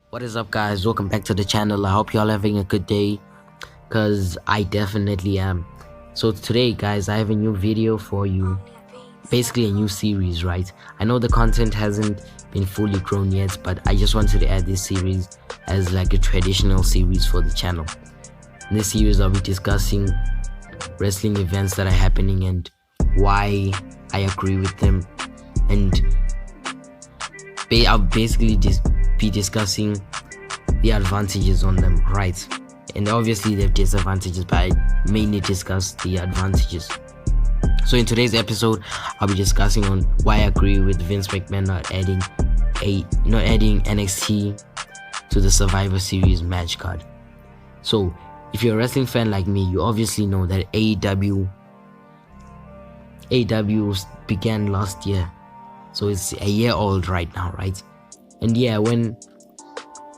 What is up, guys? Welcome back to the channel. I hope y'all having a good day, because I definitely am. So today, guys, I have a new video for you, basically a new series, right? I know the content hasn't been fully grown yet, but I just wanted to add this series as like a traditional series for the channel. In this series, I'll be discussing wrestling events that are happening and why I agree with them, and I'll basically just be discussing the advantages on them, right? And obviously there are disadvantages, but I mainly discuss the advantages. So in today's episode, I'll be discussing on why I agree with Vince McMahon not adding NXT to the Survivor Series match card. So if you're a wrestling fan like me, you obviously know that AEW began last year, so it's a year old right now, right? And yeah,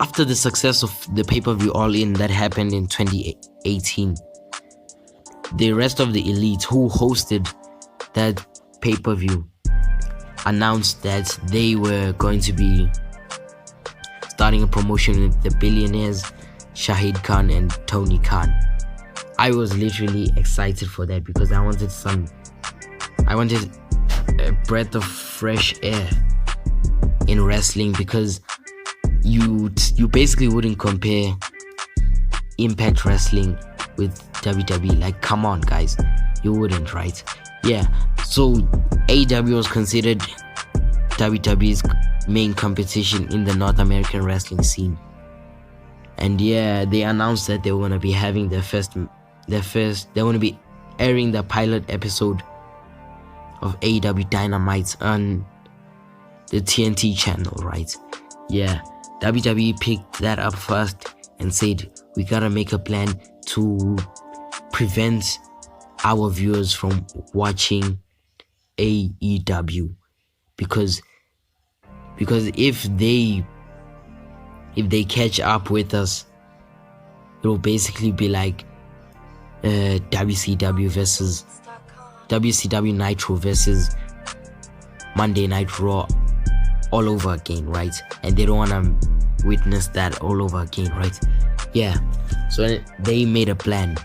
after the success of the pay-per-view All In that happened in 2018, the rest of the elite who hosted that pay-per-view announced that they were going to be starting a promotion with the billionaires Shahid Khan and Tony Khan. I was literally excited for that because I wanted a breath of fresh air in wrestling, because you basically wouldn't compare Impact Wrestling with WWE. Like, come on, guys, you wouldn't, right? Yeah, so AEW was considered WWE's main competition in the North American wrestling scene, and yeah, they announced that they were gonna be having they're gonna be airing the pilot episode of AEW Dynamite on the TNT channel, right? Yeah, WWE picked that up first and said, we gotta make a plan to prevent our viewers from watching AEW, because if they catch up with us, it will basically be like WCW Nitro versus Monday Night Raw all over again, right? And they don't want to witness that all over again, right? Yeah, so they made a plan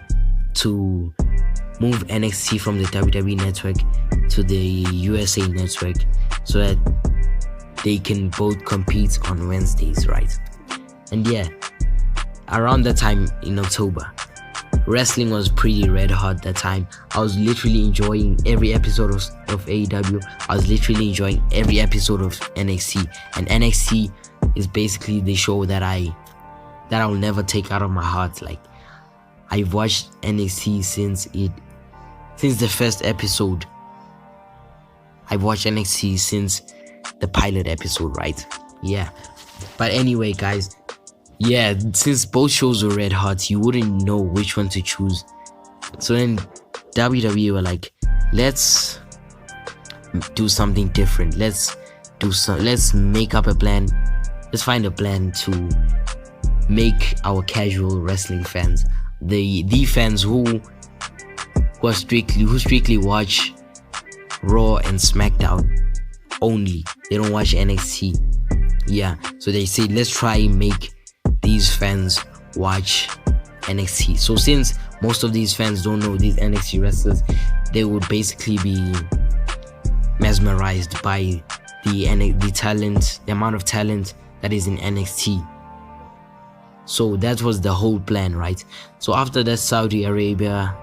to move NXT from the WWE network to the USA network so that they can both compete on Wednesdays, right? And yeah, around that time in October, wrestling was pretty red hot that time. I was literally enjoying every episode of AEW. I was literally enjoying every episode of NXT, and NXT is basically the show that I'll never take out of my heart. Like, I've watched NXT since the first episode. I've watched NXT since the pilot episode, right? Yeah, but anyway, guys, yeah, since both shows were red hot, you wouldn't know which one to choose. So then WWE were like, let's do something different. Let's make up a plan. Let's find a plan to make our casual wrestling fans, the fans who strictly watch Raw and SmackDown only. They don't watch NXT. Yeah, so they say, let's try and make these fans watch NXT. So since most of these fans don't know these NXT wrestlers, they would basically be mesmerized by the talent, the amount of talent that is in NXT. So that was the whole plan, right? So after that Saudi Arabia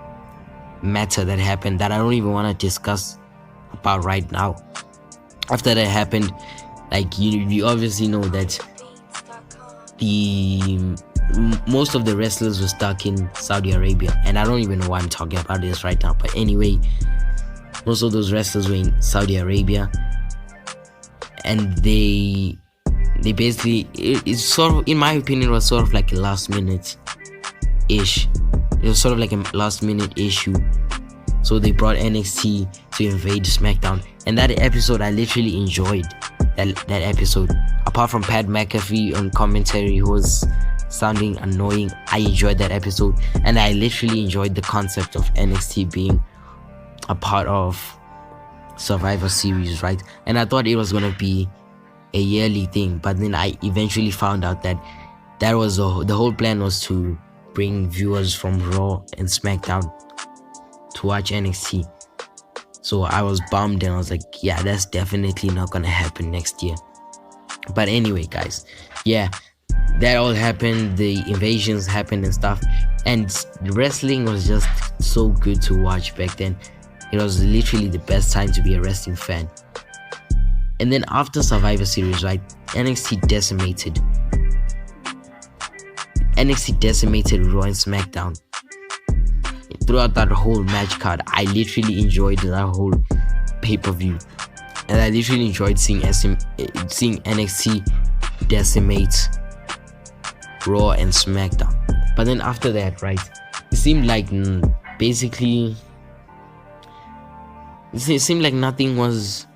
matter that happened, that I don't even want to discuss about right now, after that happened, like, you obviously know that the most of the wrestlers were stuck in Saudi Arabia, and I don't even know why I'm talking about this right now, but anyway, most of those wrestlers were in Saudi Arabia, and they basically, it's sort of, in my opinion, it was sort of like a last minute ish. It was sort of like a last minute issue. So they brought NXT to invade SmackDown, and that episode I literally enjoyed. That episode, apart from Pat McAfee on commentary who was sounding annoying, I enjoyed that episode, and I literally enjoyed the concept of NXT being a part of Survivor Series, right? And I thought it was gonna be a yearly thing, but then I eventually found out that was the whole plan was to bring viewers from Raw and SmackDown to watch NXT. So I was bummed, and I was like, yeah, that's definitely not gonna happen next year. But anyway, guys, yeah, that all happened, the invasions happened and stuff, and wrestling was just so good to watch back then. It was literally the best time to be a wrestling fan. And then after Survivor Series, right, NXT decimated Raw and SmackDown. Throughout that whole match card, I literally enjoyed that whole pay-per-view, and I literally enjoyed seeing NXT decimate Raw and SmackDown. But then after that, right, it seemed like basically it seemed like nothing was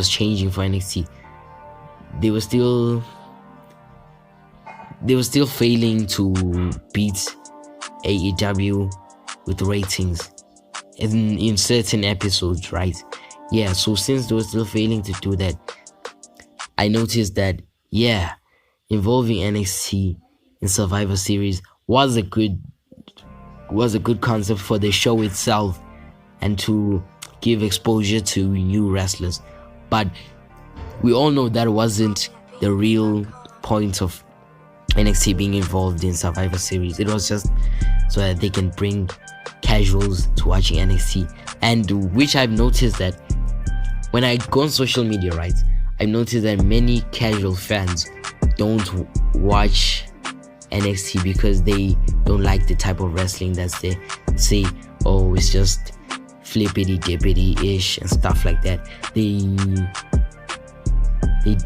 changing for NXT. They were still failing to beat AEW with ratings in certain episodes, right? Yeah, so since they were still failing to do that, I noticed that, yeah, involving NXT in Survivor Series was a good concept for the show itself and to give exposure to new wrestlers. But we all know that wasn't the real point of NXT being involved in Survivor Series. It was just so that they can bring casuals to watching NXT, and which I've noticed that when I go on social media, right, I've noticed that many casual fans don't watch NXT because they don't like the type of wrestling that's there. Say, oh, it's just flippity dippity ish and stuff like that.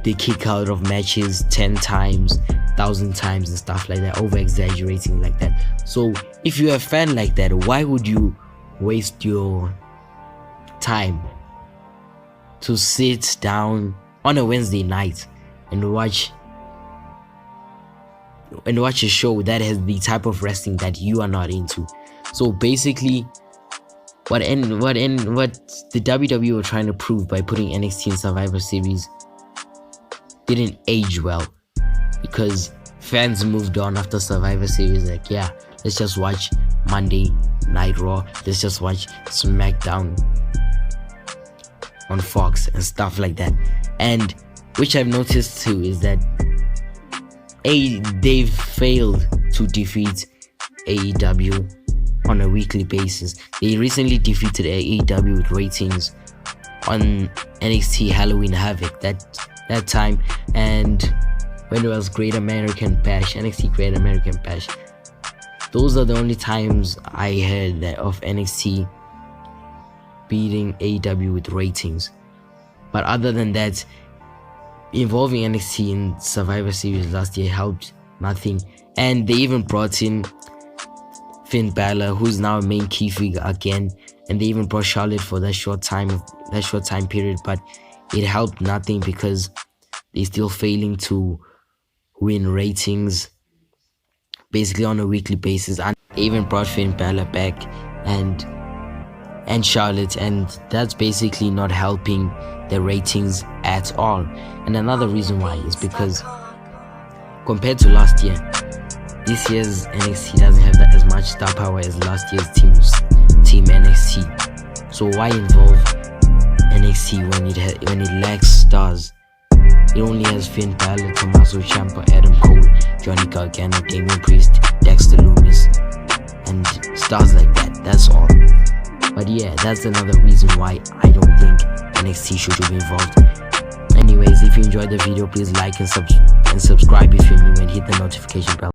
They kick out of matches 10 times, 1,000 times and stuff like that, over exaggerating like that. So if you're a fan like that, why would you waste your time to sit down on a Wednesday night and watch a show that has the type of wrestling that you are not into? So basically, what the WWE were trying to prove by putting NXT in Survivor Series didn't age well, because fans moved on after Survivor Series. Like, yeah, let's just watch Monday Night Raw, let's just watch SmackDown on Fox and stuff like that. And which I've noticed too is that they've failed to defeat AEW on a weekly basis. They recently defeated AEW with ratings on NXT Halloween Havoc that time, and when it was Great American Bash, NXT Great American Bash. Those are the only times I heard that of NXT beating AEW with ratings. But other than that, involving NXT in Survivor Series last year helped nothing. And they even brought in Finn Balor, who's now a main key figure again, and they even brought Charlotte for that short time period, but it helped nothing because they're still failing to win ratings basically on a weekly basis. And they even brought Finn Balor back and Charlotte, and that's basically not helping the ratings at all. And another reason why is because compared to last year, this year's NXT doesn't have as much star power as last year's team NXT. So why involve NXT when it lacks stars? It only has Finn Balor, Tommaso Ciampa, Adam Cole, Johnny Gargano, Damian Priest, Dexter Lumis, and stars like that. That's all. But yeah, that's another reason why I don't think NXT should be involved. Anyway, anyways, if you enjoyed the video, please like and subscribe if you're new, and hit the notification bell.